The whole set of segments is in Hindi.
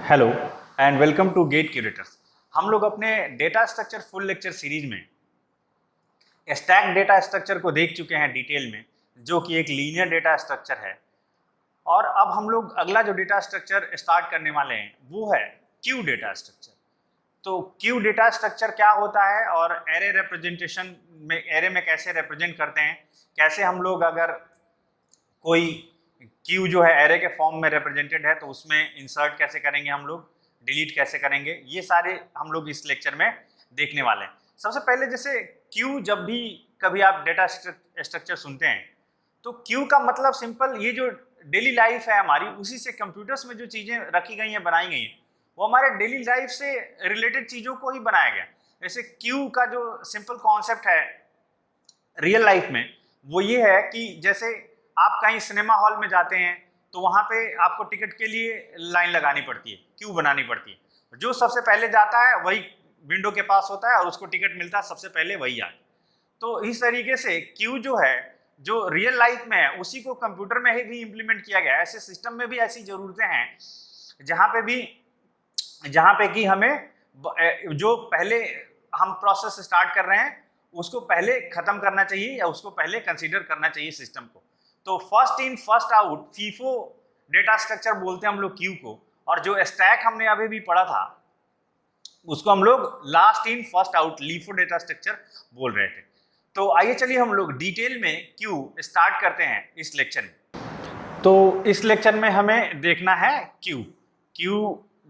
Hello and welcome to gate curators. हम लोग अपने data structure full lecture series में स्टैक डेटा स्ट्रक्चर को देख चुके हैं डिटेल में, जो कि एक लीनियर डेटा स्ट्रक्चर है। और अब हम लोग अगला जो डेटा स्ट्रक्चर स्टार्ट करने वाले हैं वो है क्यू डेटा स्ट्रक्चर। तो क्यू डेटा स्ट्रक्चर क्या होता है और एरे रिप्रेजेंटेशन में एरे में कैसे रिप्रेजेंट करते हैं, कैसे हम लोग अगर कोई क्यू जो है एरे के फॉर्म में रिप्रेजेंटेड है तो उसमें इंसर्ट कैसे करेंगे, हम लोग डिलीट कैसे करेंगे, ये सारे हम लोग इस लेक्चर में देखने वाले हैं। सबसे पहले जैसे क्यू, जब भी कभी आप डेटा स्ट्रक्चर सुनते हैं तो क्यू का मतलब सिंपल, ये जो डेली लाइफ है हमारी, उसी से कंप्यूटर्स में जो चीज़ें रखी गई हैं, बनाई गई हैं, वो हमारे डेली लाइफ से रिलेटेड चीज़ों को ही बनाया गया। जैसे क्यू का जो सिंपल कॉन्सेप्ट है रियल लाइफ में वो ये है कि जैसे आप कहीं सिनेमा हॉल में जाते हैं तो वहाँ पे आपको टिकट के लिए लाइन लगानी पड़ती है, क्यू बनानी पड़ती है। जो सबसे पहले जाता है वही विंडो के पास होता है और उसको टिकट मिलता है सबसे पहले वही आए। तो इस तरीके से क्यू जो है, जो रियल लाइफ में है, उसी को कंप्यूटर में भी इम्प्लीमेंट किया गया है। ऐसे सिस्टम में भी ऐसी ज़रूरतें हैं जहाँ पे कि हमें जो पहले हम प्रोसेस स्टार्ट कर रहे हैं उसको पहले ख़त्म करना चाहिए या उसको पहले कंसीडर करना चाहिए सिस्टम को। तो first in first out, FIFO data structure बोलते हैं हम लोग क्यू को। और जो स्टैक हमने अभी भी पढ़ा था उसको हम लोग last in first out, LIFO data structure बोल रहे थे। तो आइए चलिए हम लोग डिटेल में क्यू स्टार्ट करते हैं इस लेक्चर में। तो इस लेक्चर में हमें देखना है क्यू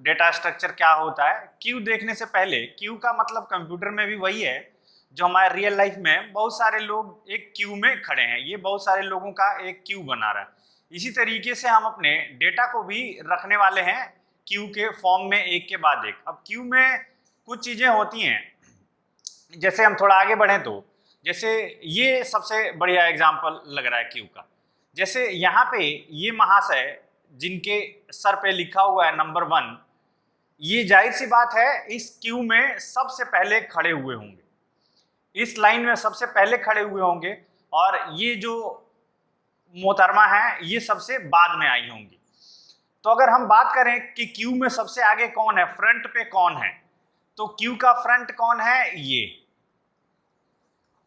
डेटा स्ट्रक्चर क्या होता है। क्यू देखने से पहले, क्यू का मतलब कंप्यूटर में भी वही है जो हमारे रियल लाइफ में बहुत सारे लोग एक क्यू में खड़े हैं, ये बहुत सारे लोगों का एक क्यू बना रहा है। इसी तरीके से हम अपने डेटा को भी रखने वाले हैं क्यू के फॉर्म में, एक के बाद एक। अब क्यू में कुछ चीज़ें होती हैं, जैसे हम थोड़ा आगे बढ़ें तो जैसे ये सबसे बढ़िया एग्जाम्पल लग रहा है क्यू का। जैसे यहाँ पे ये महाशय जिनके सर पे लिखा हुआ है नंबर 1, ये जाहिर सी बात है इस क्यू में सबसे पहले खड़े हुए होंगे, इस लाइन में सबसे पहले खड़े हुए होंगे। और ये जो मोहतरमा है ये सबसे बाद में आई होंगी। तो अगर हम बात करें कि क्यू में सबसे आगे कौन है, फ्रंट पे कौन है, तो क्यू का फ्रंट कौन है, ये।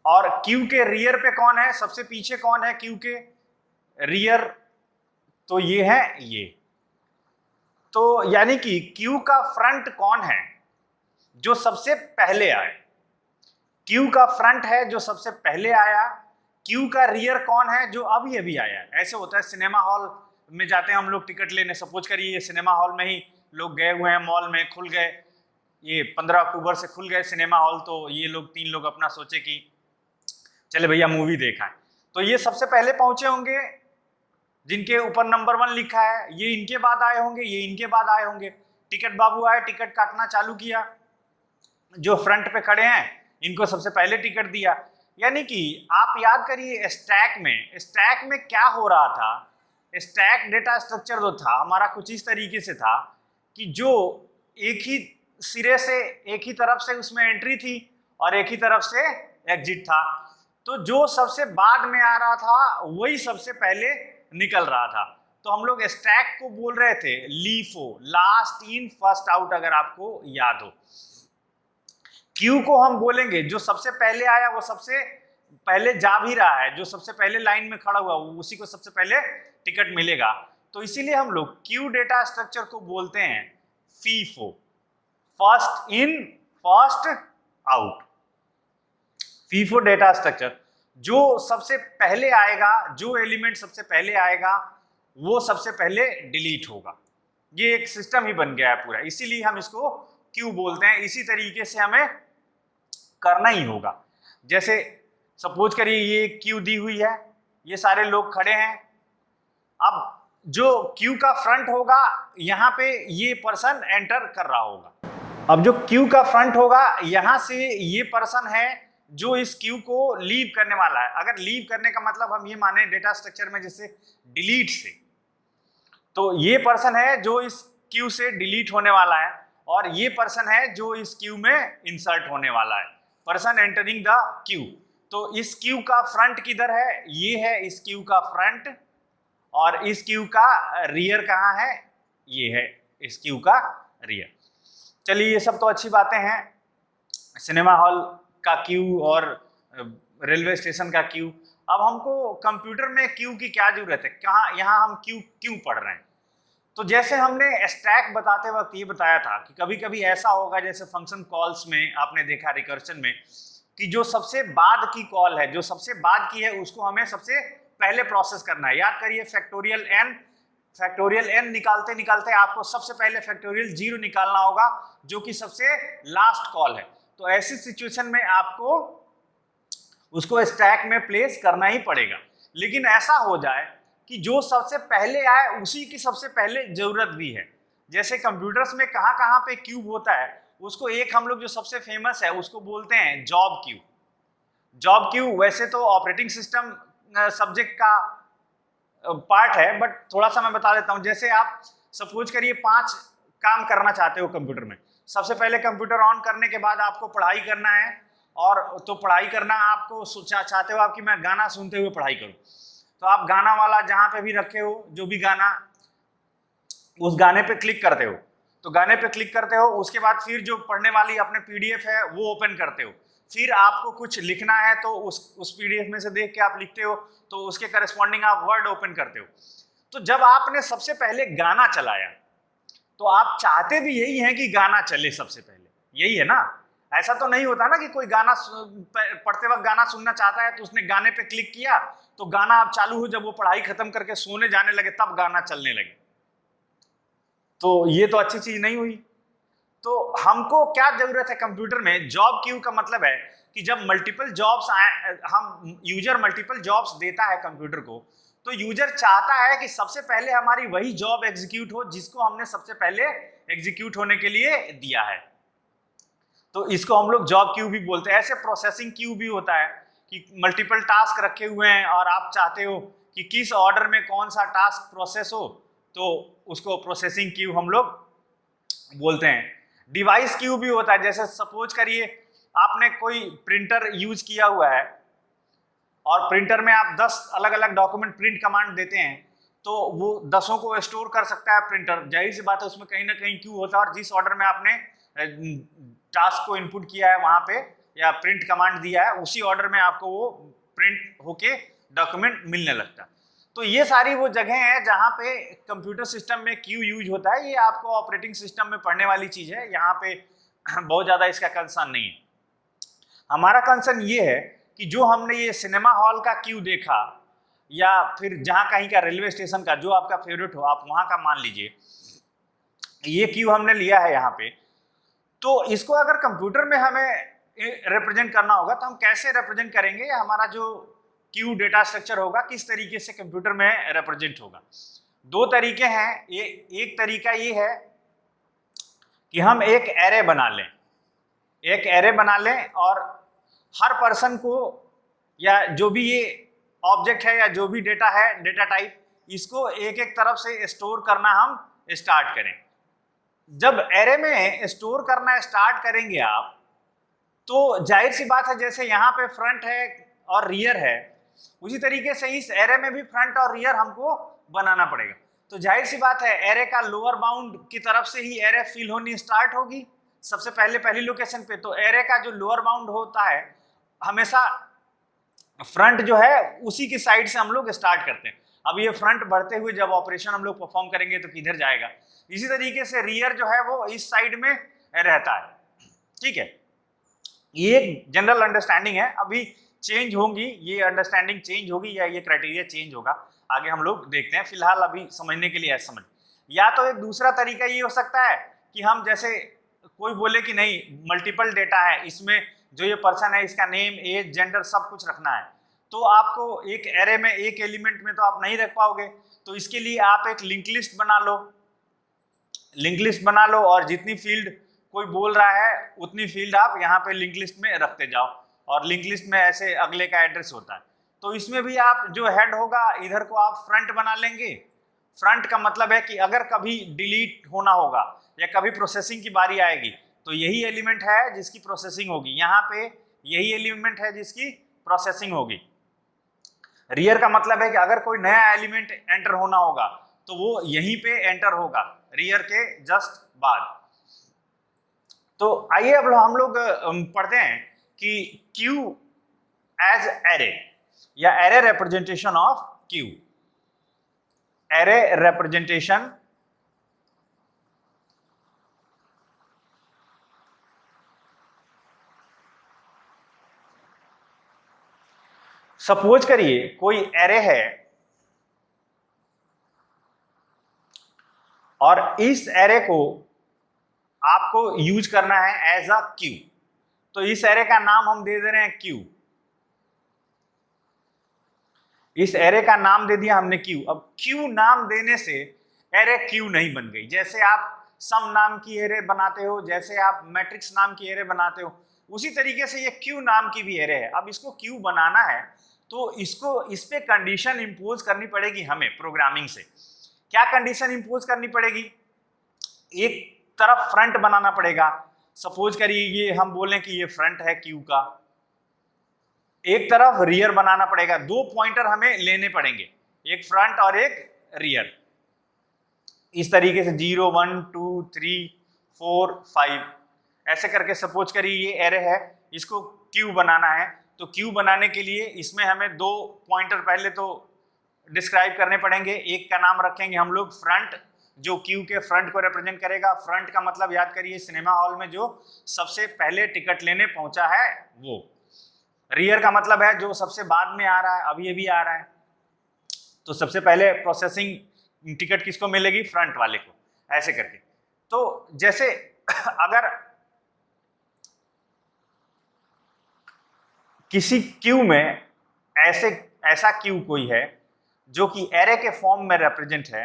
और क्यू के रियर पे कौन है, सबसे पीछे कौन है क्यू के रियर, तो ये है ये। तो यानी कि क्यू का फ्रंट कौन है, जो सबसे पहले आए। क्यू का फ्रंट है जो सबसे पहले आया। क्यू का रियर कौन है, जो अभी अभी आया। ऐसे होता है, सिनेमा हॉल में जाते हैं हम लोग टिकट लेने। सपोज करिए ये सिनेमा हॉल में ही लोग गए हुए हैं, मॉल में खुल गए, ये 15 अक्टूबर से खुल गए सिनेमा हॉल, तो ये लोग 3 लोग अपना सोचे कि चले भैया मूवी देखा है। तो ये सबसे पहले पहुंचे होंगे, जिनके ऊपर नंबर 1 लिखा है, ये इनके बाद आए होंगे, ये इनके बाद आए होंगे। टिकट बाबू आए, टिकट काटना चालू किया, जो फ्रंट पे खड़े हैं इनको सबसे पहले टिकट दिया। यानी कि आप याद करिए स्टैक में क्या हो रहा था। स्टैक डेटा स्ट्रक्चर जो था हमारा कुछ इस तरीके से था कि जो एक ही सिरे से, एक ही तरफ से उसमें एंट्री थी और एक ही तरफ से एग्जिट था। तो जो सबसे बाद में आ रहा था वही सबसे पहले निकल रहा था। तो हम लोग स्टैक को बोल रहे थे LIFO, last in first out, अगर आपको याद हो। क्यू को हम बोलेंगे जो सबसे पहले आया वो सबसे पहले जा भी रहा है, जो सबसे पहले लाइन में खड़ा हुआ उसी को सबसे पहले टिकट मिलेगा। तो इसीलिए हम लोग क्यू डेटा स्ट्रक्चर को बोलते हैं FIFO, first in first out. FIFO data structure, जो सबसे पहले आएगा, जो एलिमेंट सबसे पहले आएगा वो सबसे पहले डिलीट होगा। ये एक सिस्टम ही बन गया है पूरा, इसीलिए हम इसको क्यू बोलते हैं। इसी तरीके से हमें करना ही होगा। जैसे सपोज करिए ये क्यू दी हुई है, ये सारे लोग खड़े हैं। अब जो क्यू का फ्रंट होगा, यहाँ पे ये पर्सन एंटर कर रहा होगा। अब जो क्यू का फ्रंट होगा, यहाँ से ये पर्सन है जो इस क्यू को लीव करने वाला है। अगर लीव करने का मतलब हम ये माने डेटा स्ट्रक्चर में जैसे डिलीट से, तो ये पर्सन है जो इस क्यू से डिलीट होने वाला है और ये पर्सन है जो इस क्यू में इंसर्ट होने वाला है, पर्सन एंटरिंग द क्यू। तो इस क्यू का फ्रंट किधर है, ये है इस क्यू का फ्रंट, और इस क्यू का रियर कहाँ है, ये है इस क्यू का रियर। चलिए, ये सब तो अच्छी बातें हैं, सिनेमा हॉल का क्यू और रेलवे स्टेशन का क्यू। अब हमको कंप्यूटर में क्यू की क्या जरूरत है, कहाँ यहाँ हम क्यू क्यों पढ़ रहे हैं? तो जैसे हमने स्टैक बताते वक्त ये बताया था कि कभी कभी ऐसा होगा, जैसे फंक्शन कॉल्स में आपने देखा रिकर्शन में, कि जो सबसे बाद की कॉल है, जो सबसे बाद की है, उसको हमें सबसे पहले प्रोसेस करना है। याद करिए, फैक्टोरियल एन निकालते निकालते आपको सबसे पहले फैक्टोरियल 0 निकालना होगा, जो कि सबसे लास्ट कॉल है। तो ऐसी सिचुएशन में आपको उसको स्टैक में प्लेस करना ही पड़ेगा। लेकिन ऐसा हो जाए कि जो सबसे पहले आए उसी की सबसे पहले जरूरत भी है। जैसे कंप्यूटर्स में कहाँ कहाँ पे क्यूब होता है, उसको एक हम लोग जो सबसे फेमस है उसको बोलते हैं जॉब क्यू। जॉब क्यू वैसे तो ऑपरेटिंग सिस्टम सब्जेक्ट का पार्ट है, बट थोड़ा सा मैं बता देता हूँ। जैसे आप सपोज करिए 5 काम करना चाहते हो कंप्यूटर में। सबसे पहले कंप्यूटर ऑन करने के बाद आपको पढ़ाई करना है, और तो पढ़ाई करना आपको चाहते हो आप कि मैं गाना सुनते हुए पढ़ाई करूं, तो आप गाना वाला जहां पे भी रखे हो, जो भी गाना, उस गाने पे क्लिक करते हो। तो गाने पे क्लिक करते हो, उसके बाद फिर जो पढ़ने वाली अपने पीडीएफ है वो ओपन करते हो। फिर आपको कुछ लिखना है तो उस पीडीएफ में से देख के आप लिखते हो, तो उसके करस्पॉन्डिंग आप वर्ड ओपन करते हो। तो जब आपने सबसे पहले गाना चलाया, तो आप चाहते भी यही है कि गाना चले सबसे पहले, यही है ना? ऐसा तो नहीं होता ना कि कोई गाना पढ़ते वक्त गाना सुनना चाहता है तो उसने गाने पे क्लिक किया तो गाना अब चालू हो, जब वो पढ़ाई खत्म करके सोने जाने लगे तब गाना चलने लगे। तो ये तो अच्छी चीज नहीं हुई। तो हमको क्या जरूरत है कंप्यूटर में? जॉब क्यू का मतलब है कि जब मल्टीपल जॉब्स आए, हम यूजर मल्टीपल जॉब्स देता है कंप्यूटर को, तो यूजर चाहता है कि सबसे पहले हमारी वही जॉब एग्जीक्यूट हो जिसको हमने सबसे पहले एग्जीक्यूट होने के लिए दिया है। तो इसको हम लोग जॉब क्यू भी बोलते हैं। ऐसे प्रोसेसिंग क्यू भी होता है कि मल्टीपल टास्क रखे हुए हैं और आप चाहते हो कि किस ऑर्डर में कौन सा टास्क प्रोसेस हो, तो उसको प्रोसेसिंग क्यू हम लोग बोलते हैं। डिवाइस क्यू भी होता है। जैसे सपोज करिए आपने कोई प्रिंटर यूज किया हुआ है और प्रिंटर में आप 10 अलग अलग डॉक्यूमेंट प्रिंट कमांड देते हैं, तो वो 10 को स्टोर कर सकता है प्रिंटर। जाहिर सी बात है उसमें कहीं ना कहीं क्यू होता है, और जिस ऑर्डर में आपने टास्क को इनपुट किया है वहां पे या प्रिंट कमांड दिया है, उसी ऑर्डर में आपको वो प्रिंट होके डॉक्यूमेंट मिलने लगता है। तो ये सारी वो जगह है जहाँ पे कंप्यूटर सिस्टम में क्यू यूज होता है। ये आपको ऑपरेटिंग सिस्टम में पढ़ने वाली चीज है, यहाँ पे बहुत ज्यादा इसका कंसर्न नहीं है। हमारा कंसर्न ये है कि जो हमने ये सिनेमा हॉल का क्यू देखा, या फिर जहाँ कहीं का रेलवे स्टेशन का, जो आपका फेवरेट हो, आप वहाँ का मान लीजिए, ये क्यू हमने लिया है यहाँ पे। तो इसको अगर कंप्यूटर में हमें रिप्रेजेंट करना होगा तो हम कैसे रिप्रेजेंट करेंगे, या हमारा जो क्यू डेटा स्ट्रक्चर होगा किस तरीके से कंप्यूटर में रिप्रेजेंट होगा? 2 तरीके हैं। एक तरीका ये है कि हम एक एरे बना लें, एक एरे बना लें, और हर पर्सन को, या जो भी ये ऑब्जेक्ट है या जो भी डेटा है, डेटा टाइप, इसको एक एक तरफ से स्टोर करना हम स्टार्ट करें। जब एरे में स्टोर करना स्टार्ट करेंगे आप, तो जाहिर सी बात है जैसे यहाँ पे फ्रंट है और रियर है, उसी तरीके से इस एरे में भी फ्रंट और रियर हमको बनाना पड़ेगा। तो जाहिर सी बात है एरे का लोअर बाउंड की तरफ से ही एरे फिल होनी स्टार्ट होगी सबसे पहले पहली लोकेशन पे। तो एरे का जो लोअर बाउंड होता है, हमेशा फ्रंट जो है उसी की साइड से हम लोग स्टार्ट करते हैं। अब ये फ्रंट बढ़ते हुए जब ऑपरेशन हम लोग परफॉर्म करेंगे तो किधर जाएगा? इसी तरीके से रियर जो है वो इस साइड में रहता है। ठीक है, ये एक जनरल अंडरस्टैंडिंग है। अभी चेंज होंगी, ये अंडरस्टैंडिंग चेंज होगी या ये क्राइटेरिया चेंज होगा, आगे हम लोग देखते हैं। फिलहाल अभी समझने के लिए ऐसा समझ। या तो एक दूसरा तरीका ये हो सकता है कि हम, जैसे कोई बोले कि नहीं मल्टीपल डेटा है, इसमें जो ये पर्सन है इसका नेम, एज, जेंडर सब कुछ रखना है, तो आपको एक एरे में एक एलिमेंट में तो आप नहीं रख पाओगे। तो इसके लिए आप एक लिंक लिस्ट बना लो, लिंक लिस्ट बना लो, और जितनी फील्ड कोई बोल रहा है उतनी फील्ड आप यहाँ पे लिंक लिस्ट में रखते जाओ। और लिंक लिस्ट में ऐसे अगले का एड्रेस होता है, तो इसमें भी आप जो हेड होगा इधर को आप फ्रंट बना लेंगे। फ्रंट का मतलब है कि अगर कभी डिलीट होना होगा या कभी प्रोसेसिंग की बारी आएगी, तो यही एलिमेंट है जिसकी प्रोसेसिंग होगी, यहाँ पे यही एलिमेंट है जिसकी प्रोसेसिंग होगी। रियर का मतलब है कि अगर कोई नया एलिमेंट एंटर होना होगा तो वो यहीं पे एंटर होगा, रियर के जस्ट बाद। तो आइए अब हम लोग पढ़ते हैं कि Q एज एरे या array representation of Q। Array representation suppose करिए कोई एरे है और इस एरे को आपको यूज करना है एज अ क्यू। तो इस एरे का नाम हम दे दे रहे हैं क्यू। इस एरे का नाम दे दिया हमने क्यू। अब क्यू नाम देने से एरे क्यू नहीं बन गई। जैसे आप सम नाम की एरे बनाते हो, जैसे आप मैट्रिक्स नाम की एरे बनाते हो, उसी तरीके से ये क्यू नाम की भी एरे है। अब इसको क्यू बनाना है तो इस पे कंडीशन इंपोज करनी पड़ेगी हमें प्रोग्रामिंग से। क्या कंडीशन इंपोज करनी पड़ेगी? एक तरफ फ्रंट बनाना पड़ेगा। सपोज करिए ये हम बोलें कि ये फ्रंट है क्यू का, एक तरफ रियर बनाना पड़ेगा। दो पॉइंटर हमें लेने पड़ेंगे, एक फ्रंट और एक रियर। इस तरीके से 0 1 2 3 4 5 ऐसे करके सपोज करिए ये एरे है, इसको क्यू बनाना है। तो क्यू बनाने के लिए इसमें हमें दो पॉइंटर पहले तो डिस्क्राइब करने पड़ेंगे। एक का नाम रखेंगे हम लोग फ्रंट, जो क्यू के फ्रंट को रिप्रेजेंट करेगा। फ्रंट का मतलब याद करिए सिनेमा हॉल में जो सबसे पहले टिकट लेने पहुंचा है वो। रियर का मतलब है जो सबसे बाद में आ रहा है, अभी अभी आ रहा है। तो सबसे पहले प्रोसेसिंग टिकट किसको मिलेगी? फ्रंट वाले को, ऐसे करके। तो जैसे अगर किसी क्यू में ऐसा क्यू कोई है जो कि एरे के फॉर्म में रिप्रेजेंट है,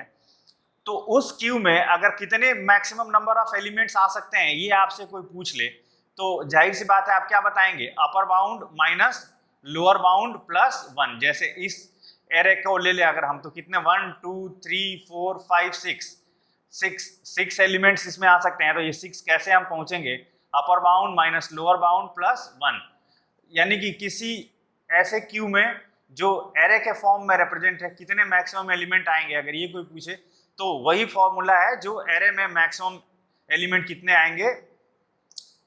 तो उस क्यू में अगर कितने मैक्सिमम नंबर ऑफ एलिमेंट्स आ सकते हैं ये आपसे कोई पूछ ले, तो जाहिर सी बात है आप क्या बताएंगे? Upper bound minus lower bound plus 1। जैसे इस एरे को ले ले अगर हम, तो कितने 1 2 3 4 5 6 एलिमेंट्स इसमें आ सकते हैं। तो ये 6 कैसे हम पहुंचेंगे? Upper bound minus lower bound plus 1। यानी कि किसी ऐसे क्यू में जो एरे के फॉर्म में रिप्रेजेंट है कितने मैक्सिमम एलिमेंट आएंगे, अगर ये कोई पूछे तो वही फॉर्मूला है जो एरे में मैक्सिमम एलिमेंट कितने आएंगे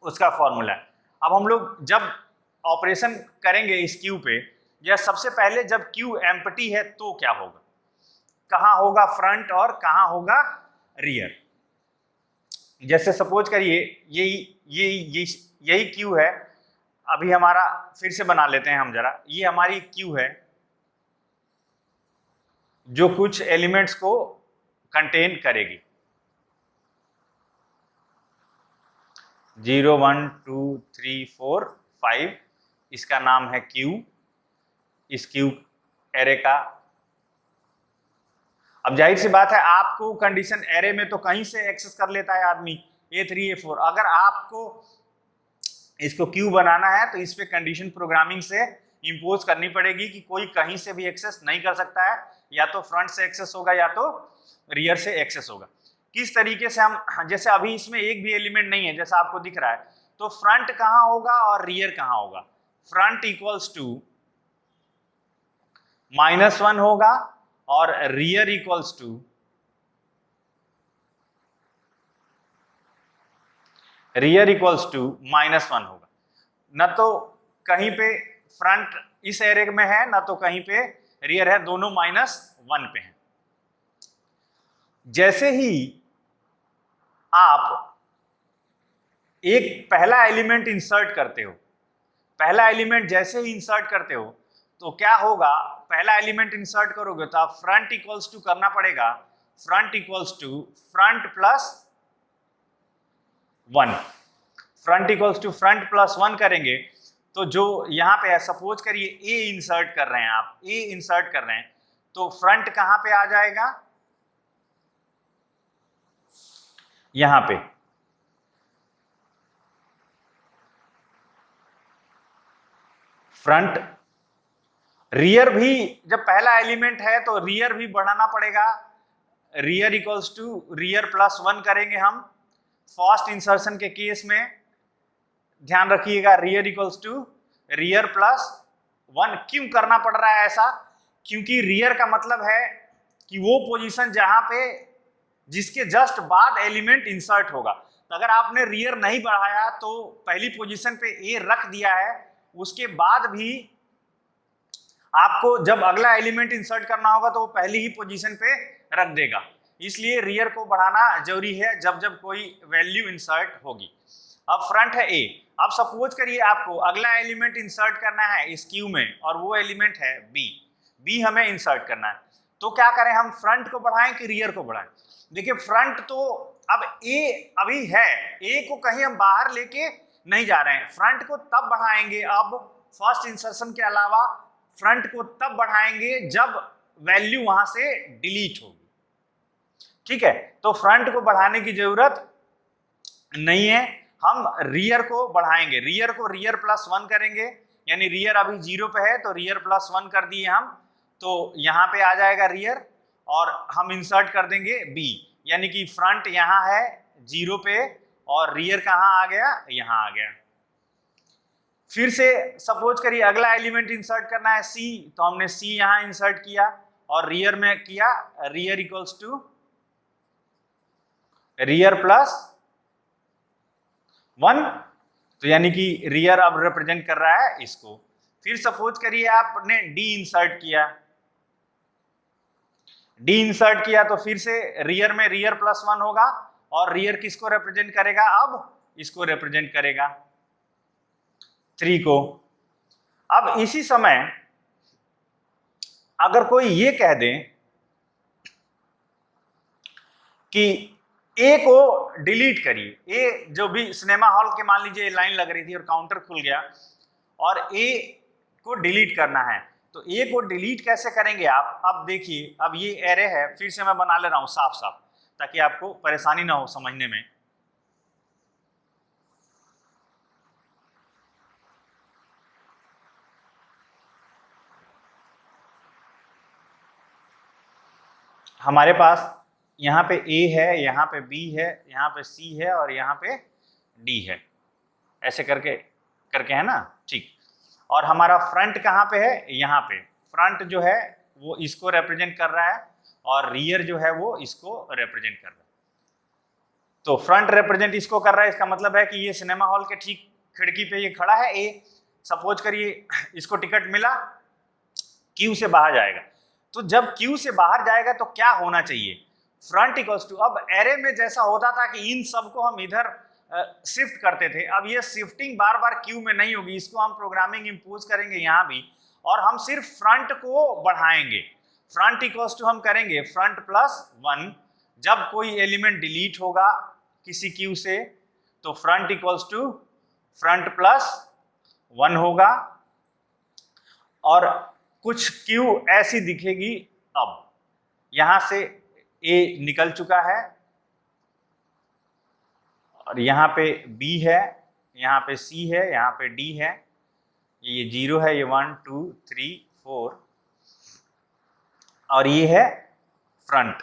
उसका फॉर्मूला है। अब हम लोग जब ऑपरेशन करेंगे इस क्यू पे, या सबसे पहले जब क्यू एम्प्टी है तो क्या होगा? कहाँ होगा फ्रंट और कहाँ होगा रियर? जैसे सपोज करिए यही क्यू है। अभी हमारा फिर से बना लेते हैं हम जरा। ये हमारी क्यू है जो कुछ एलिमेंट्स को कंटेन करेगी। 0 1 2 3 4 5 इसका नाम है क्यू, इस क्यू एरे का। अब जाहिर सी बात है आपको कंडीशन एरे में तो कहीं से एक्सेस कर लेता है आदमी, A3 A4। अगर आपको इसको क्यू बनाना है तो इस पे कंडीशन प्रोग्रामिंग से इंपोज करनी पड़ेगी कि कोई कहीं से भी एक्सेस नहीं कर सकता है, या तो फ्रंट से एक्सेस होगा या तो रियर से एक्सेस होगा। किस तरीके से हम, जैसे अभी इसमें एक भी एलिमेंट नहीं है जैसा आपको दिख रहा है, तो फ्रंट कहाँ होगा और रियर कहाँ होगा? फ्रंट इक्वल्स टू -1 होगा और रियर इक्वल्स टू -1 होगा। न तो कहीं पे फ्रंट इस एरे में है, न तो कहीं पे रियर है, दोनों -1 पे हैं। जैसे ही आप एक पहला एलिमेंट इंसर्ट करते हो, पहला एलिमेंट जैसे ही इंसर्ट करते हो तो क्या होगा? पहला एलिमेंट इंसर्ट करोगे तो आप फ्रंट इक्वल्स टू करना पड़ेगा, front equals to front plus 1। Front equals to front plus 1 करेंगे तो जो यहाँ पे है, सपोज करिए ए इंसर्ट कर रहे हैं आप, ए इंसर्ट कर रहे हैं, तो फ्रंट कहाँ पे आ जाएगा? यहां पे। फ्रंट, रियर भी जब पहला एलिमेंट है तो रियर भी बढ़ाना पड़ेगा। Rear equals to rear plus 1 करेंगे हम फर्स्ट इंसर्शन के केस में। ध्यान रखिएगा, rear equals to rear plus 1 क्यों करना पड़ रहा है ऐसा? क्योंकि रियर का मतलब है कि वो पोजीशन जहां पे जिसके जस्ट बाद एलिमेंट इंसर्ट होगा। अगर आपने रियर नहीं बढ़ाया तो पहली पोजीशन पे ए रख दिया है, उसके बाद भी आपको जब अगला एलिमेंट इंसर्ट करना होगा तो वो पहली ही पोजीशन पे रख देगा। इसलिए रियर को बढ़ाना जरूरी है जब जब कोई वैल्यू इंसर्ट होगी। अब फ्रंट है ए। अब सपोज करिए आपको अगला एलिमेंट इंसर्ट करना है इस क्यू में और वो एलिमेंट है बी। बी हमें इंसर्ट करना है, तो क्या करें, हम फ्रंट को बढ़ाएं कि रियर को बढ़ाएं? देखिए फ्रंट तो अब ए अभी है, ए को कहीं हम बाहर लेके नहीं जा रहे हैं, फ्रंट को तब बढ़ाएंगे, अब फर्स्ट इंसर्शन के अलावा फ्रंट को तब बढ़ाएंगे जब वैल्यू वहां से डिलीट होगी। ठीक है, तो फ्रंट को बढ़ाने की जरूरत नहीं है, हम रियर को बढ़ाएंगे। रियर को रियर प्लस 1 करेंगे, यानी रियर अभी 0 पे है तो रियर प्लस 1 कर दिए हम, तो यहाँ पे आ जाएगा रियर और हम इंसर्ट कर देंगे बी, यानी कि फ्रंट यहाँ है 0 पे और रियर कहाँ आ गया, यहाँ आ गया। फिर से सपोज करिए अगला एलिमेंट इंसर्ट करना है सी, तो हमने सी यहाँ इंसर्ट किया और रियर में किया rear equals to rear plus 1, तो यानी कि रियर अब रिप्रेजेंट कर रहा है इसको। फिर सपोज करिए आपने डी इंसर्ट किया, डी इंसर्ट किया तो फिर से रियर में रियर प्लस 1 होगा और रियर किसको रिप्रेजेंट करेगा, अब इसको रिप्रेजेंट करेगा 3 को। अब इसी समय अगर कोई ये कह दे कि ए को डिलीट करिए, ए जो भी सिनेमा हॉल के मान लीजिए लाइन लग रही थी और काउंटर खुल गया और ए को डिलीट करना है, तो ए को डिलीट कैसे करेंगे आप? अब देखिए, अब ये एरे है, फिर से मैं बना ले रहा हूं साफ साफ ताकि आपको परेशानी ना हो समझने में। हमारे पास यहाँ पे ए है, यहाँ पे बी है, यहाँ पे सी है और यहाँ पे डी है, ऐसे करके करके है ना, ठीक। और हमारा फ्रंट कहाँ पे है, यहाँ पे। फ्रंट जो है वो इसको रिप्रेजेंट कर रहा है और रियर जो है वो इसको रिप्रेजेंट कर रहा है। तो फ्रंट रिप्रेजेंट इसको कर रहा है, इसका मतलब है कि ये सिनेमा हॉल के ठीक खिड़की पे ये खड़ा है ए। सपोज करिए इसको टिकट मिला, क्यू से बाहर जाएगा, तो जब क्यू से बाहर जाएगा तो क्या होना चाहिए, फ्रंट इक्वल्स टू, अब एरे में जैसा होता था कि इन सबको हम इधर शिफ्ट करते थे, अब ये शिफ्टिंग बार बार क्यू में नहीं होगी, इसको हम प्रोग्रामिंग इंपोज करेंगे यहाँ भी और हम सिर्फ फ्रंट को बढ़ाएंगे। फ्रंट इक्वल्स टू हम करेंगे फ्रंट प्लस 1, जब कोई एलिमेंट डिलीट होगा किसी क्यू से तो front equals to front plus 1 होगा और कुछ क्यू ऐसी दिखेगी। अब यहां से ए निकल चुका है और यहाँ पे बी है, यहाँ पे सी है, यहाँ पे डी है, ये 0 है, ये 1 2 3 4 और ये है front.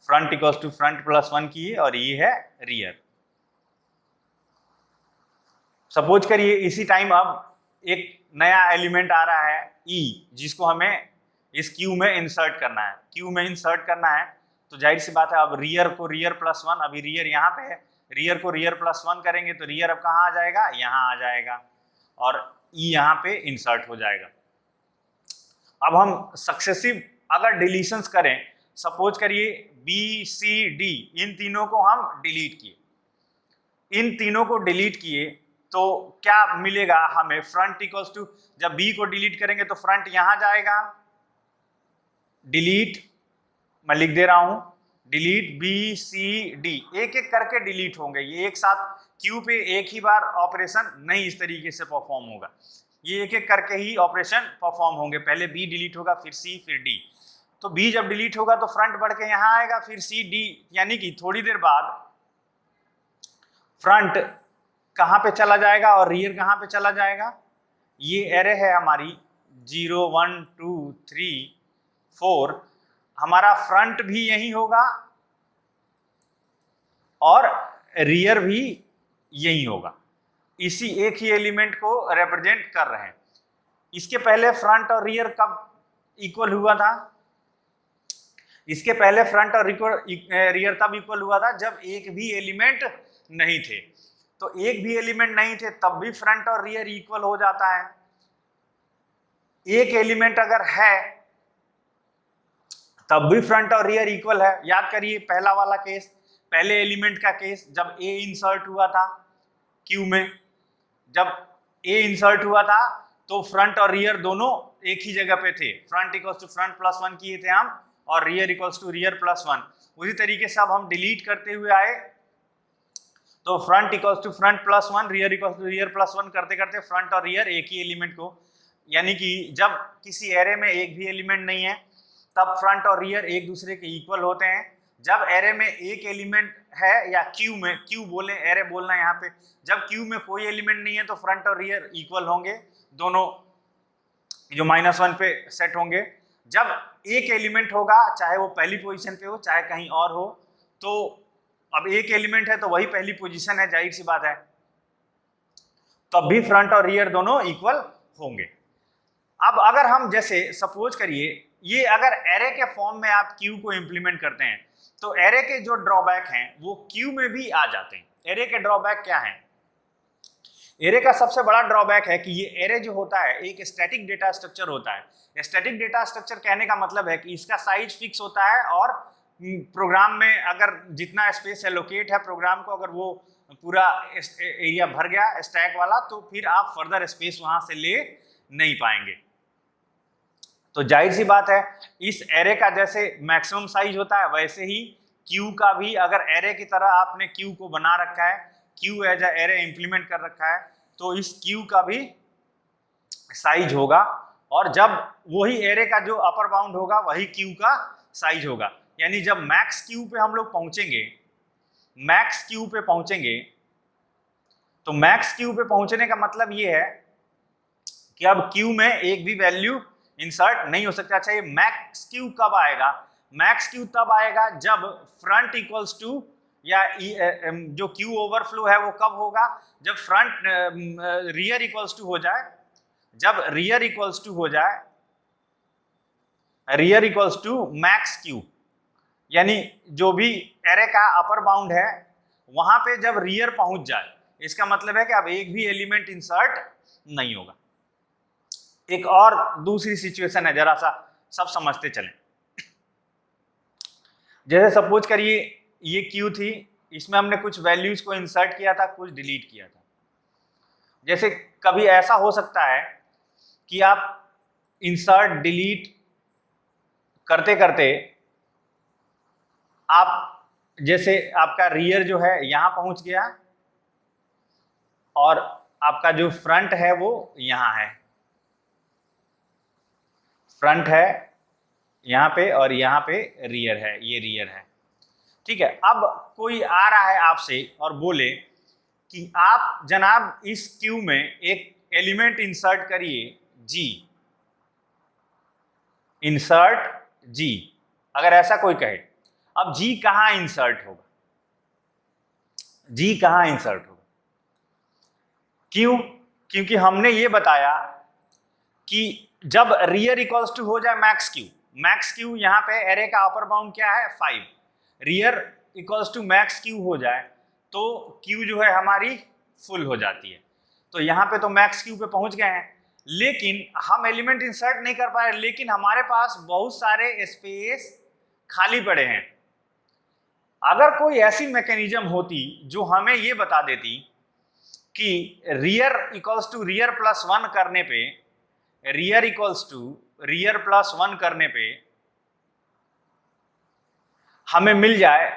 Front equals to front plus 1 की और ये है रियर। सपोज करिए इसी टाइम अब एक नया एलिमेंट आ रहा है ई, जिसको हमें इस क्यू में इंसर्ट करना है। क्यू में इंसर्ट करना है तो जाहिर सी बात है अब रियर को रियर प्लस 1, अभी रियर यहाँ पे है, रियर को रियर प्लस 1 करेंगे तो रियर अब कहाँ आ जाएगा, यहाँ आ जाएगा और ई यहाँ पे इंसर्ट हो जाएगा। अब हम सक्सेसिव अगर डिलीशंस करें, सपोज करिए बी सी डी, इन तीनों को हम डिलीट किए, इन तीनों को डिलीट किए तो क्या मिलेगा हमें, फ्रंट इक्वल्स टू, जब बी को डिलीट करेंगे तो फ्रंट यहां जाएगा, डिलीट, मैं लिख दे रहा हूं डिलीट बी सी डी, एक एक करके डिलीट होंगे, ये एक साथ क्यू पे एक ही बार ऑपरेशन नहीं इस तरीके से परफॉर्म होगा, ये एक एक करके ही ऑपरेशन परफॉर्म होंगे। पहले बी डिलीट होगा, फिर सी, फिर डी। तो बी जब डिलीट होगा तो फ्रंट बढ़ के यहां आएगा, फिर सी डी, यानी कि थोड़ी देर बाद फ्रंट कहां पे चला जाएगा और रियर कहां पे चला जाएगा। ये एरे है हमारी 0 1 2 3 4, हमारा फ्रंट भी यही होगा और रियर भी यही होगा, इसी एक ही एलिमेंट को रिप्रेजेंट कर रहे हैं। इसके पहले फ्रंट और रियर कब इक्वल हुआ था, इसके पहले फ्रंट और रियर तब इक्वल हुआ था जब एक भी एलिमेंट नहीं थे। तो एक भी एलिमेंट नहीं थे तब भी फ्रंट और रियर इक्वल हो जाता है। एक एलिमेंट अगर है तब भी फ्रंट और रियर इक्वल है। याद करिए पहला वाला केस, पहले एलिमेंट का केस, जब ए इंसर्ट हुआ था क्यू में, जब ए इंसर्ट हुआ था तो फ्रंट और रियर दोनों एक ही जगह पे थे। Front equals to front plus 1 किए थे हम और rear equals to rear plus 1। उसी तरीके से अब हम डिलीट करते हुए आए तो front equals to front plus 1, rear equals to rear plus 1 करते करते फ्रंट और रियर एक ही एलिमेंट को, यानी कि जब किसी एरे में एक भी एलिमेंट नहीं है तब फ्रंट और रियर एक दूसरे के इक्वल होते हैं। जब एरे में एक एलिमेंट है या क्यू में, क्यू बोले, एरे बोलना यहाँ पे, जब क्यू में कोई एलिमेंट नहीं है तो फ्रंट और रियर इक्वल होंगे, दोनों जो -1 पे सेट होंगे। जब एक एलिमेंट होगा, चाहे वो पहली पोजीशन पे हो चाहे कहीं और हो, तो अब एक एलिमेंट है तो वही पहली पोजीशन है, जाहिर सी बात है, तब भी फ्रंट और रियर दोनों इक्वल होंगे। अब अगर हम जैसे सपोज करिए ये अगर एरे के फॉर्म में आप क्यू को इंप्लीमेंट करते हैं तो एरे के जो ड्रॉबैक हैं वो क्यू में भी आ जाते हैं। एरे के ड्रॉबैक क्या हैं? एरे का सबसे बड़ा ड्रॉबैक है कि ये एरे जो होता है एक स्टैटिक डेटा स्ट्रक्चर होता है। स्टैटिक डेटा स्ट्रक्चर कहने का मतलब है कि इसका साइज फिक्स होता है और प्रोग्राम में अगर जितना स्पेस एलोकेट है प्रोग्राम को, अगर वो पूरा एरिया भर गया स्टैक वाला, तो फिर आप फर्दर स्पेस वहां से ले नहीं पाएंगे। तो जाहिर सी बात है इस एरे का जैसे मैक्सिमम साइज होता है वैसे ही क्यू का भी, अगर एरे की तरह आपने क्यू को बना रखा है, queue as a array implement कर रखा है, तो इस क्यू का भी साइज होगा। और जब वही एरे का जो अपर बाउंड होगा वही क्यू का साइज होगा। यानी जब मैक्स क्यू पे हम लोग पहुंचेंगे, मैक्स क्यू पे पहुंचेंगे, तो मैक्स क्यू पे पहुंचने का मतलब ये है कि अब क्यू में एक भी वैल्यू इंसर्ट नहीं हो सकता। अच्छा, ये मैक्स क्यू कब आएगा? मैक्स क्यू तब आएगा जब फ्रंट इक्वल्स टू, या जो क्यू ओवरफ्लो है वो कब होगा? जब फ्रंट रियर इक्वल्स टू हो जाए, जब रियर इक्वल्स टू हो जाए, rear equals to max queue, यानी जो भी एरे का अपर बाउंड है वहां पे जब रियर पहुंच जाए, इसका मतलब है कि अब एक भी एलिमेंट इंसर्ट नहीं होगा। एक और दूसरी सिचुएशन है, जरा सा सब समझते चलें। जैसे सपोज करिए ये क्यू थी, इसमें हमने कुछ वैल्यूज को इंसर्ट किया था, कुछ डिलीट किया था। जैसे कभी ऐसा हो सकता है कि आप इंसर्ट डिलीट करते करते आप, जैसे आपका रियर जो है यहां पहुंच गया और आपका जो फ्रंट है वो यहां है, फ्रंट है यहाँ पे और यहाँ पे रियर है, ये रियर है, ठीक है। अब कोई आ रहा है आपसे और बोले कि आप जनाब इस क्यू में एक एलिमेंट इंसर्ट करिए जी, इंसर्ट जी, अगर ऐसा कोई कहे। अब जी कहाँ इंसर्ट होगा? जी कहाँ इंसर्ट होगा? क्यों? क्योंकि हमने ये बताया कि जब रियर इक्वल्स टू हो जाए मैक्स क्यू, मैक्स क्यू यहाँ पे एरे का अपर बाउंड क्या है 5, rear equals to max queue हो जाए तो क्यू जो है हमारी फुल हो जाती है। तो यहाँ पे तो मैक्स क्यू पे पहुंच गए हैं, लेकिन हम एलिमेंट इंसर्ट नहीं कर पाए, लेकिन हमारे पास बहुत सारे स्पेस खाली पड़े हैं। अगर कोई ऐसी मैकेनिज्म होती जो हमें ये बता देती कि rear equals to rear plus 1 करने पे, rear equals to rear plus 1 करने पे हमें मिल जाए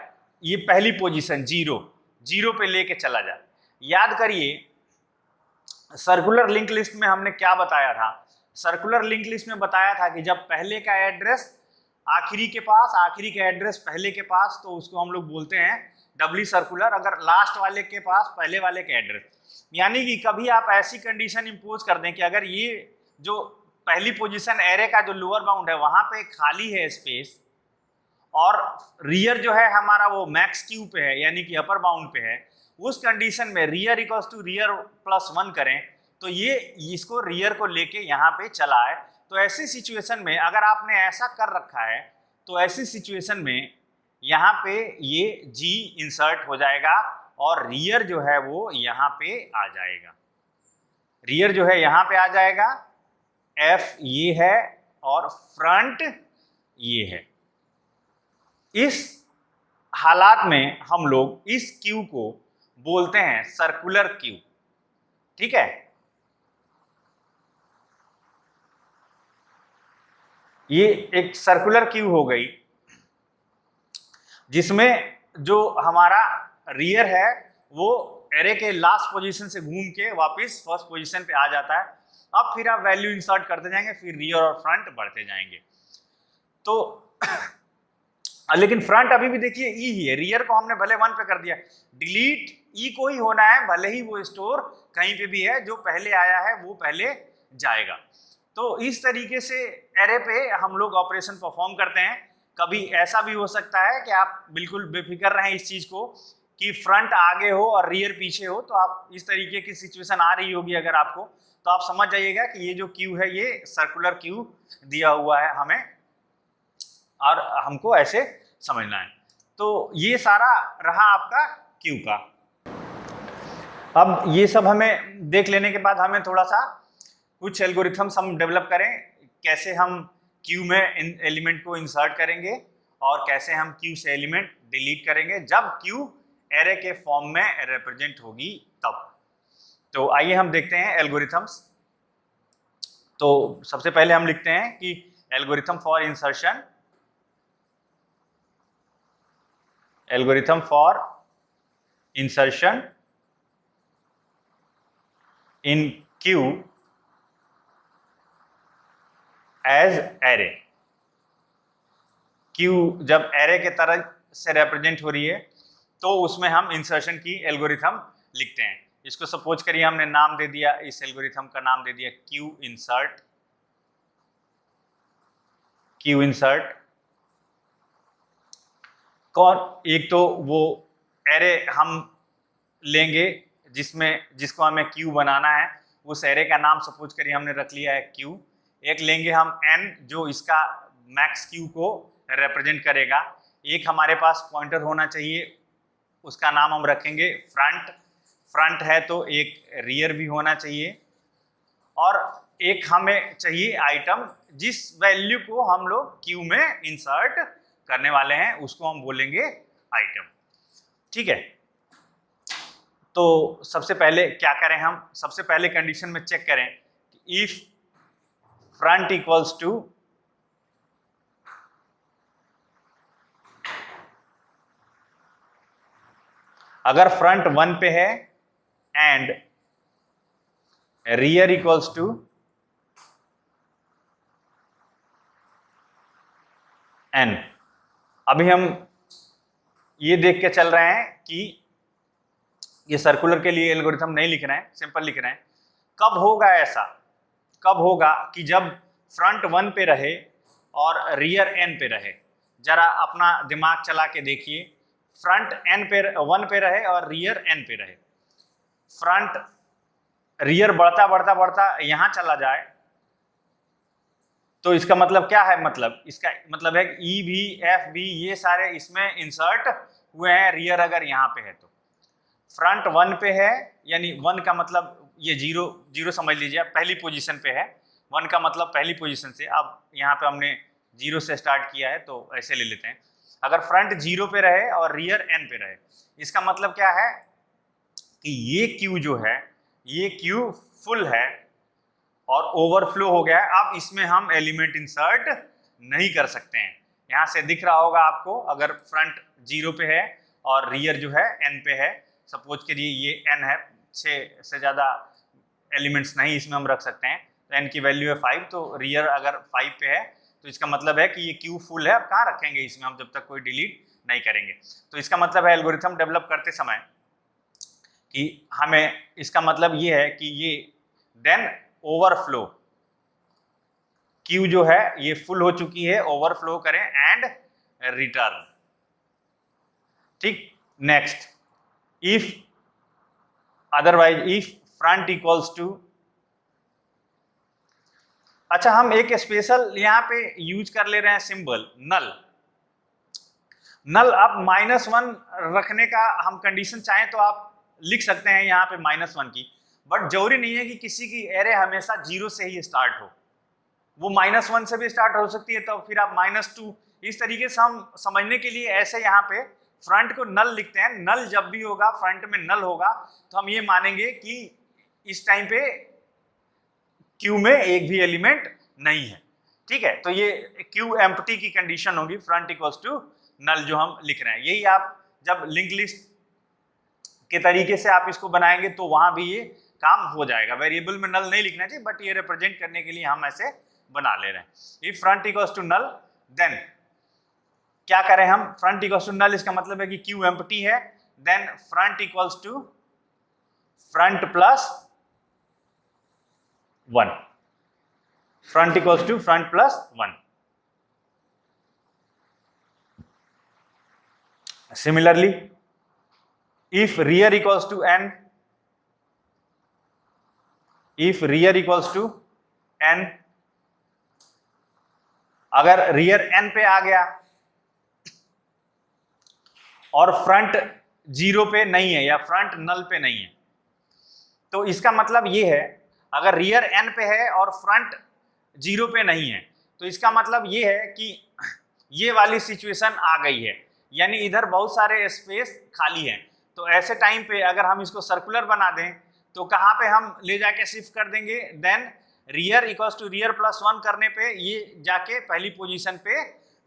ये पहली पोजीशन 0, 0 पे लेके चला जाए। याद करिए सर्कुलर लिंक लिस्ट में हमने क्या बताया था? सर्कुलर लिंक लिस्ट में बताया था कि जब पहले का एड्रेस आखिरी के पास, आखिरी का एड्रेस पहले के पास, तो उसको हम लोग बोलते हैं डबली सर्कुलर। अगर लास्ट वाले के पास पहले वाले का एड्रेस, यानी कि कभी आप ऐसी कंडीशन इंपोज कर दें कि अगर ये जो पहली पोजीशन एरे का जो लोअर बाउंड है वहां पे खाली है स्पेस और रियर जो है हमारा वो मैक्स क्यू पे है यानी कि अपर बाउंड पे है, उस कंडीशन में rear equals to rear plus 1 करें तो ये इसको रियर को लेके यहाँ पे चला है। तो ऐसी सिचुएशन में अगर आपने ऐसा कर रखा है तो ऐसी सिचुएशन में यहाँ पे ये जी इंसर्ट हो जाएगा और रियर जो है वो यहाँ पे आ जाएगा। रियर जो है यहाँ पे आ जाएगा, F ये है और फ्रंट ये है। इस हालात में हम लोग इस क्यू को बोलते हैं सर्कुलर क्यू। ठीक है, ये एक सर्कुलर क्यू हो गई जिसमें जो हमारा रियर है वो एरे के लास्ट पोजीशन से घूम के वापस फर्स्ट पोजीशन पे आ जाता है। अब फिर आप वैल्यू इंसर्ट करते जाएंगे, फिर रियर और फ्रंट बढ़ते जाएंगे। तो लेकिन फ्रंट अभी भी देखिए ई ही है, रियर को हमने भले 1 पे कर दिया, डिलीट ई को ही होना है, भले ही वो स्टोर कहीं पे भी है, जो पहले आया है वो पहले जाएगा। तो इस तरीके से एरे पे हम लोग ऑपरेशन परफॉर्म करते हैं। कभी ऐसा भी हो सकता है कि आप बिल्कुल बेफिक्र रहें इस चीज को कि फ्रंट आगे हो और रियर पीछे हो, तो आप इस तरीके की सिचुएशन आ रही होगी अगर आपको, तो आप समझ जाइएगा कि ये जो क्यू है ये सर्कुलर क्यू दिया हुआ है हमें और हमको ऐसे समझना है। तो ये सारा रहा आपका क्यू का। अब ये सब हमें देख लेने के बाद हमें थोड़ा सा कुछ एल्गोरिथम्स हम डेवलप करें, कैसे हम क्यू में एलिमेंट को इंसर्ट करेंगे और कैसे हम क्यू से एलिमेंट डिलीट करेंगे जब क्यू एरे के फॉर्म में रिप्रेजेंट होगी तब। तो आइए हम देखते हैं एल्गोरिथम्स। तो सबसे पहले हम लिखते हैं कि algorithm for insertion, algorithm for insertion in queue as array. Queue जब एरे के तरह से रिप्रेजेंट हो रही है तो उसमें हम इंसर्शन की एल्गोरिथम लिखते हैं। इसको सपोज करिए हमने नाम दे दिया, इस एल्गोरिथम का नाम दे दिया क्यू इंसर्ट। क्यू इंसर्ट कौन, एक तो वो एरे हम लेंगे जिसको हमें क्यू बनाना है, उस एरे का नाम सपोज करिए हमने रख लिया है क्यू। एक लेंगे हम n जो इसका मैक्स क्यू को रिप्रेजेंट करेगा। एक हमारे पास पॉइंटर होना चाहिए, उसका नाम हम रखेंगे फ्रंट। फ्रंट है तो एक रियर भी होना चाहिए और एक हमें चाहिए आइटम जिस वैल्यू को हम लोग क्यू में इंसर्ट करने वाले हैं, उसको हम बोलेंगे आइटम। ठीक है, तो सबसे पहले क्या करें हम, सबसे पहले कंडीशन में चेक करें कि इफ फ्रंट इक्वल्स टू अगर फ्रंट 1 पे है and rear equals to n। अभी हम ये देख के चल रहे हैं कि ये सर्कुलर के लिए एल्गोरिथम नहीं लिख रहे हैं, सिंपल लिख रहे हैं। कब होगा ऐसा, कब होगा कि जब फ्रंट 1 पे रहे और रियर n पे रहे। जरा अपना दिमाग चला के देखिए, फ्रंट 1 पे रहे और रियर n पे रहे। फ्रंट रियर बढ़ता बढ़ता बढ़ता यहां चला जाए तो इसका मतलब क्या है, मतलब इसका मतलब है कि ई भी एफ भी ये सारे इसमें इंसर्ट हुए हैं, रियर अगर यहाँ पे है तो। फ्रंट 1 पे है यानी 1 का मतलब ये जीरो समझ लीजिए, पहली पोजीशन पे है। 1 का मतलब पहली पोजीशन से, अब यहाँ पे हमने 0 से स्टार्ट किया है तो ऐसे ले लेते हैं। अगर फ्रंट 0 पे रहे और रियर n पे रहे, इसका मतलब क्या है कि ये क्यू जो है ये क्यू फुल है और ओवरफ्लो हो गया है। अब इसमें हम एलिमेंट इंसर्ट नहीं कर सकते हैं। यहाँ से दिख रहा होगा आपको, अगर फ्रंट 0 पे है और रियर जो है n पे है, सपोज करिए ये n है, 6 से ज़्यादा एलिमेंट्स नहीं इसमें हम रख सकते हैं, तो n की वैल्यू है 5, तो रियर अगर 5 पे है तो इसका मतलब है कि ये क्यू फुल है। अब कहाँ रखेंगे इसमें हम जब तक कोई डिलीट नहीं करेंगे। तो इसका मतलब है एल्गोरिथम डेवलप करते समय कि हमें, इसका मतलब ये है कि ये देन ओवरफ्लो, क्यू जो है ये फुल हो चुकी है, ओवरफ्लो करें एंड रिटर्न। ठीक, next if otherwise if front equals to, अच्छा हम एक स्पेशल यहाँ पे यूज कर ले रहे हैं सिंबल नल। नल अब -1 रखने का हम कंडीशन चाहें तो आप लिख सकते हैं यहाँ पे -1 की, बट जरूरी नहीं है कि किसी की एरे हमेशा 0 से ही स्टार्ट हो, वो -1 से भी स्टार्ट हो सकती है, तो फिर आप -2 इस तरीके से हम समझने के लिए ऐसे यहाँ पे फ्रंट को नल लिखते हैं। नल जब भी होगा, फ्रंट में नल होगा, तो हम ये मानेंगे कि इस टाइम पे क्यू में एक भी एलिमेंट नहीं है, ठीक है। तो ये क्यू एम्प्टी की कंडीशन होगी, फ्रंट इक्वल्स टू नल जो हम लिख रहे हैं। यही आप जब लिंक लिस्ट के तरीके से आप इसको बनाएंगे तो वहां भी ये काम हो जाएगा। वेरिएबल में नल नहीं लिखना चाहिए, बट ये रिप्रेजेंट करने के लिए हम ऐसे बना ले रहे हैं। If front equals to null, then क्या करें हम, फ्रंट इक्वल्स टू नल, इसका मतलब है कि क्यू एम्प्टी है, then front equals to front plus 1, front equals to front plus 1। Similarly, if rear equals to n, if rear equals to n, अगर रियर n पे आ गया और फ्रंट 0 पे नहीं है या फ्रंट नल पे नहीं है, तो इसका मतलब ये है, अगर रियर n पे है और फ्रंट 0 पे नहीं है, तो इसका मतलब ये है कि ये वाली सिचुएशन आ गई है, यानी इधर बहुत सारे स्पेस खाली हैं। तो ऐसे टाइम पे अगर हम इसको सर्कुलर बना दें तो कहाँ पे हम ले जाके शिफ्ट कर देंगे, then rear equals to rear plus 1 करने पे ये जाके पहली पोजीशन पे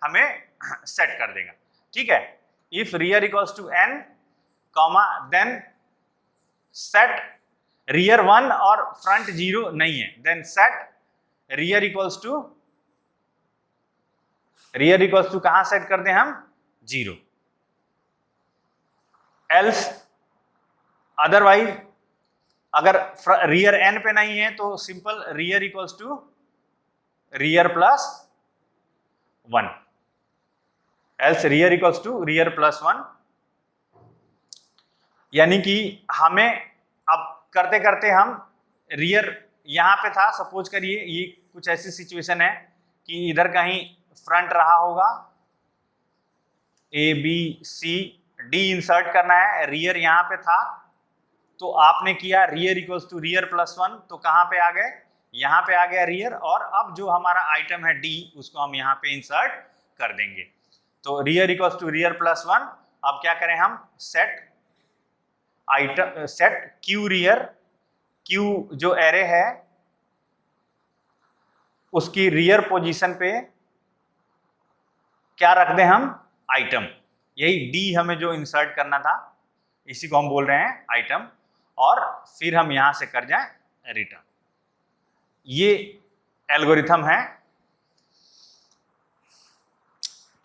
हमें सेट कर देगा, ठीक है। If rear equals to n comma, then set rear 1 और फ्रंट 0 नहीं है, then set rear equals to कहां सेट कर दें हम, 0। एल्स अदरवाइज अगर रियर n पे नहीं है तो simple rear equals to rear plus 1, else rear equals to rear plus 1। यानी कि हमें अब करते करते हम रियर यहां पे था, सपोज करिए ये कुछ ऐसी सिचुएशन है कि इधर कहीं फ्रंट रहा होगा, A B C D insert करना है, रियर यहां पे था, तो आपने किया rear equals to rear plus 1, तो कहां पे आ गए, यहां पे आ गया रियर, और अब जो हमारा आइटम है डी उसको हम यहां पे इंसर्ट कर देंगे। तो rear equals to rear plus 1, अब क्या करें हम, set item, set queue rear, queue जो एरे है उसकी रियर पोजीशन पे क्या रख दें हम, आइटम। यही डी हमें जो इंसर्ट करना था इसी को हम बोल रहे हैं आइटम, और फिर हम यहां से कर जाएं रिटर्न। ये एल्गोरिथम है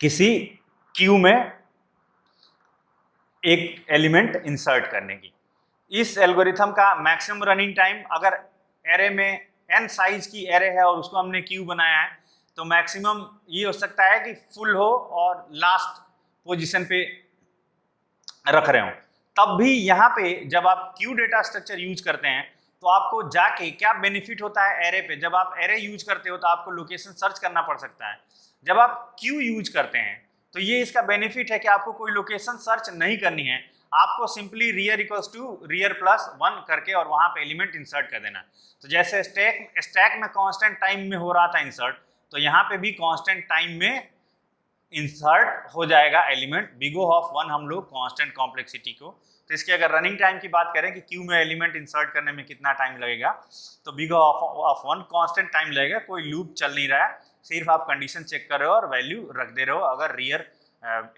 किसी क्यू में एक एलिमेंट इंसर्ट करने की। इस एल्गोरिथम का मैक्सिमम रनिंग टाइम, अगर एरे में n साइज की एरे है और उसको हमने क्यू बनाया है, तो मैक्सिमम ये हो सकता है कि फुल हो और लास्ट पोजीशन पे रख रहे हो। तब भी यहाँ पे जब आप क्यू डेटा स्ट्रक्चर यूज करते हैं तो आपको जाके क्या बेनिफिट होता है एरे पे, जब आप एरे यूज करते हो तो आपको लोकेशन सर्च करना पड़ सकता है। जब आप क्यू यूज करते हैं तो ये इसका बेनिफिट है कि आपको कोई लोकेशन सर्च नहीं करनी है, आपको simply rear equals to rear plus 1 करके और वहां पे एलिमेंट इंसर्ट कर देना। तो जैसे स्टैक में कांस्टेंट टाइम में हो रहा था इंसर्ट, तो यहाँ पे भी कांस्टेंट टाइम में इंसर्ट हो जाएगा एलिमेंट। बिग O ऑफ 1 हम लोग कांस्टेंट कॉम्प्लेक्सिटी को, तो इसके अगर रनिंग टाइम की बात करें कि क्यू में एलिमेंट इंसर्ट करने में कितना टाइम लगेगा, तो big O of 1 constant time लगेगा, कोई लूप चल नहीं रहा है, सिर्फ आप कंडीशन चेक कर रहे हो और वैल्यू रख दे रहे हो। अगर रियर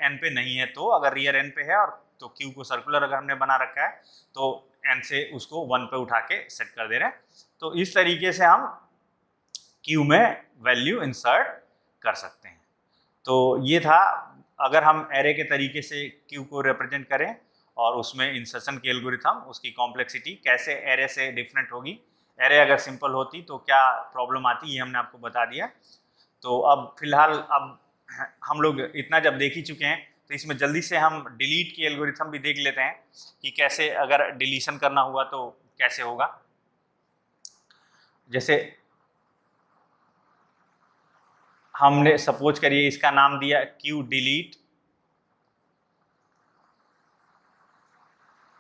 n पे नहीं है तो, अगर रियर n पे है और तो क्यू को सर्कुलर अगर हमने बना रखा है तो n से उसको 1 पे उठा के सेट कर दे रहे हैं। तो इस तरीके से हम क्यू में वैल्यू इंसर्ट कर सकते हैं। तो ये था, अगर हम एरे के तरीके से क्यू को रिप्रेजेंट करें और उसमें इंसर्शन की एल्गोरिथम, उसकी कॉम्प्लेक्सिटी कैसे एरे से डिफरेंट होगी, एरे अगर सिंपल होती तो क्या प्रॉब्लम आती, ये हमने आपको बता दिया। तो अब फिलहाल अब हम लोग इतना जब देख ही चुके हैं तो इसमें जल्दी से हम डिलीट की एल्गोरिथम भी देख लेते हैं कि कैसे अगर डिलीशन करना हुआ तो कैसे होगा। जैसे हमने सपोज करिए इसका नाम दिया क्यू डिलीट,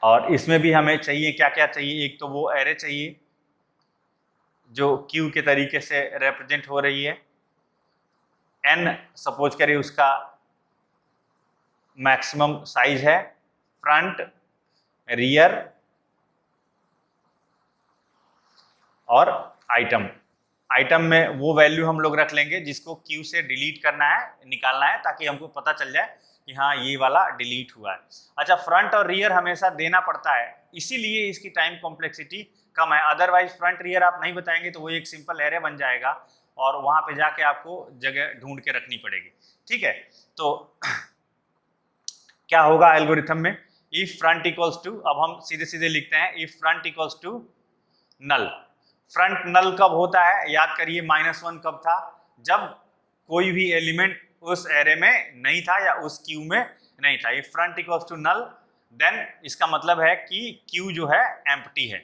और इसमें भी हमें चाहिए क्या क्या चाहिए, एक तो वो एरे चाहिए जो क्यू के तरीके से रिप्रेजेंट हो रही है, n सपोज करिए उसका मैक्सिमम साइज है, फ्रंट, रियर और आइटम। आइटम में वो वैल्यू हम लोग रख लेंगे जिसको क्यू से डिलीट करना है, निकालना है, ताकि हमको पता चल जाए कि हाँ ये वाला डिलीट हुआ है। अच्छा, फ्रंट और रियर हमेशा देना पड़ता है, इसीलिए इसकी टाइम कॉम्प्लेक्सिटी कम है। अदरवाइज फ्रंट रियर आप नहीं बताएंगे तो वो एक सिंपल एरे बन जाएगा और वहां पे जाके आपको जगह ढूंढ के रखनी पड़ेगी। ठीक है, तो क्या होगा एल्गोरिथम में, इफ फ्रंट इक्वल्स टू, अब हम सीधे सीधे लिखते हैं, if front equals to null. Front null कब होता है, याद करिए -1 कब था, जब कोई भी एलिमेंट उस एरे में नहीं था या उस क्यू में नहीं था। If front equals to null then इसका मतलब है कि क्यू जो है एम्प्टी है,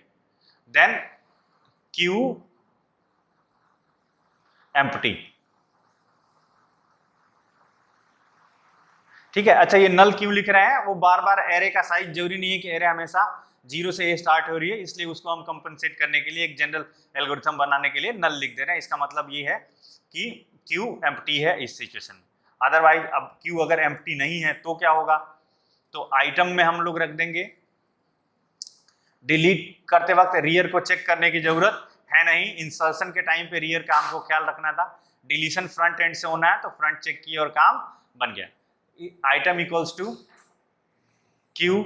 देन क्यू एम्प्टी। ठीक है, अच्छा ये नल क्यों लिख रहे हैं, वो बार बार एरे का साइज जरूरी नहीं है कि एरे हमेशा 0 से स्टार्ट हो रही है, इसलिए उसको हम कंपनसेट करने के लिए एक जनरल एल्गोरिथम बनाने के लिए नल लिख दे रहे हैं। इसका मतलब ये है कि क्यू एम्प्टी है इस सिचुएशन में। अदरवाइज अब क्यू अगर एम्प्टी नहीं है तो क्या होगा, तो आइटम में हम लोग रख देंगे, डिलीट करते वक्त रियर को चेक करने की जरूरत है नहीं, इंसर्शन के टाइम पे रियर का हमको ख्याल रखना था, डिलीशन फ्रंट एंड से होना है तो फ्रंट चेक किया और काम बन गया। आइटम इक्वल्स टू क्यू,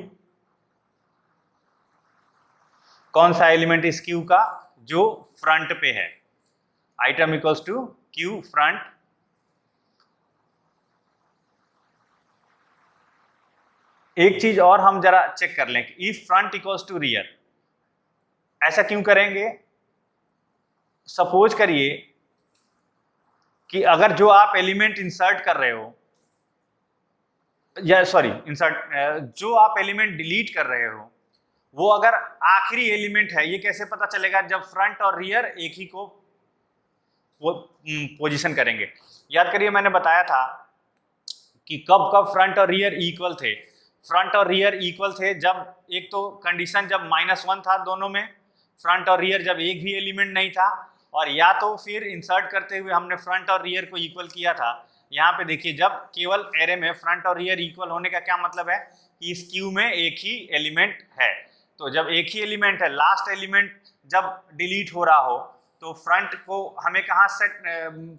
कौन सा एलिमेंट इस क्यू का, जो फ्रंट पे है, item equals to queue front. एक चीज और हम जरा चेक कर लें, if front equals to rear, ऐसा क्यों करेंगे, सपोज करिए कि अगर जो आप एलिमेंट इंसर्ट कर रहे हो, या सॉरी इंसर्ट, जो आप एलिमेंट डिलीट कर रहे हो वो अगर आखिरी एलिमेंट है, ये कैसे पता चलेगा, जब फ्रंट और रियर एक ही को पोजीशन करेंगे। याद करिए मैंने बताया था कि कब कब फ्रंट और रियर इक्वल थे, फ्रंट और रियर इक्वल थे जब एक तो कंडीशन जब -1 था दोनों में, फ्रंट और रियर जब एक भी एलिमेंट नहीं था, और या तो फिर इंसर्ट करते हुए हमने फ्रंट और रियर को इक्वल किया था। यहाँ पे देखिए जब केवल एरे में फ्रंट और रियर इक्वल होने का क्या मतलब है कि इस क्यू में एक ही एलिमेंट है, तो जब एक ही एलिमेंट है, लास्ट एलिमेंट जब डिलीट हो रहा हो तो फ्रंट को हमें कहाँ सेट,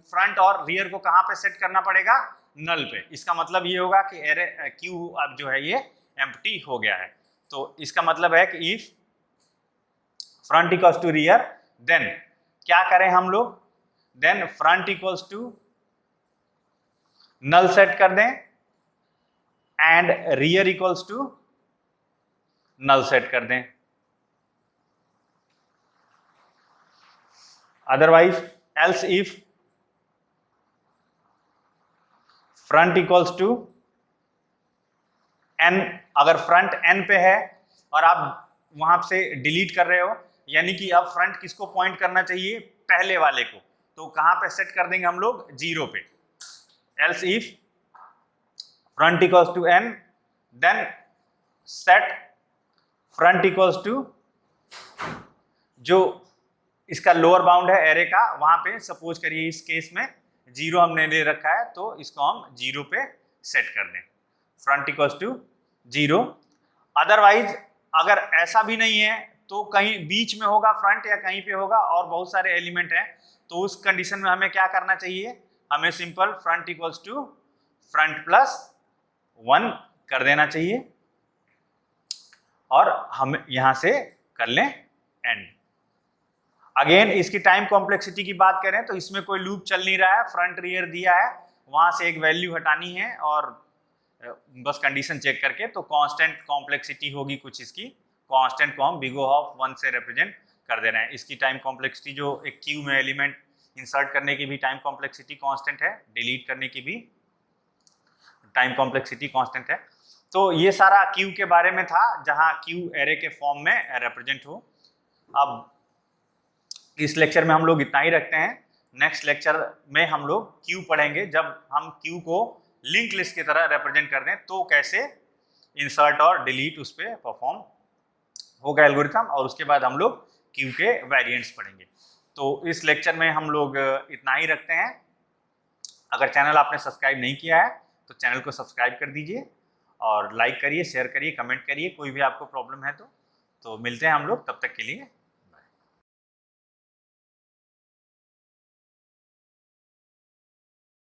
फ्रंट और रियर को कहाँ पे सेट करना पड़ेगा, नल पे। इसका मतलब ये होगा कि एरे क्यू अब जो है ये एम्प्टी हो गया है। तो इसका मतलब है कि if front equals to rear then क्या करें हम लोग, then front equals to null set कर दें and rear equals to null set कर दें। Otherwise else if front equals to n, अगर फ्रंट n पे है और आप वहां से डिलीट कर रहे हो, यानी कि अब फ्रंट किसको पॉइंट करना चाहिए, पहले वाले को, तो कहां पे सेट कर देंगे हम लोग, 0 पे। Else if front equals to n then set front equals to, जो इसका लोअर बाउंड है एरे का, वहां पे सपोज करिए इस केस में 0 हमने ले रखा है तो इसको हम 0 पे सेट कर दें, फ्रंट इक्वल्स टू 0। अदरवाइज अगर ऐसा भी नहीं है तो कहीं बीच में होगा फ्रंट या कहीं पे होगा और बहुत सारे एलिमेंट हैं, तो उस कंडीशन में हमें क्या करना चाहिए, हमें simple front equals to front plus 1 कर देना चाहिए और हम यहां से कर लें एंड। अगेन इसकी टाइम कॉम्प्लेक्सिटी की बात करें तो इसमें कोई लूप चल नहीं रहा है, फ्रंट रियर दिया है, वहां से एक वैल्यू हटानी है और बस कंडीशन चेक करके, तो कांस्टेंट कॉम्प्लेक्सिटी होगी कुछ इसकी, कांस्टेंट को हम बिग O ऑफ 1 से रिप्रेजेंट कर दे रहे हैं। इसकी टाइम कॉम्प्लेक्सिटी जो एक क्यू में एलिमेंट इंसर्ट करने की भी टाइम कॉम्प्लेक्सिटी कांस्टेंट है, डिलीट करने की भी टाइम कॉम्प्लेक्सिटी कांस्टेंट है। तो ये सारा क्यू के बारे में था, जहां क्यू एरे के फॉर्म में रिप्रेजेंट हो। अब इस लेक्चर में हम लोग इतना ही रखते हैं, नेक्स्ट लेक्चर में हम लोग क्यू पढ़ेंगे, जब हम क्यू को लिंक लिस्ट की तरह रिप्रेजेंट कर दें तो कैसे इंसर्ट और डिलीट उस पर परफॉर्म होगा एल्गोरिथम, और उसके बाद हम लोग क्यू के वेरिएंट्स पढ़ेंगे। तो इस लेक्चर में हम लोग इतना ही रखते हैं। अगर चैनल आपने सब्सक्राइब नहीं किया है तो चैनल को सब्सक्राइब कर दीजिए, और लाइक करिए, शेयर करिए, कमेंट करिए, कोई भी आपको प्रॉब्लम है तो मिलते हैं हम लोग, तब तक के लिए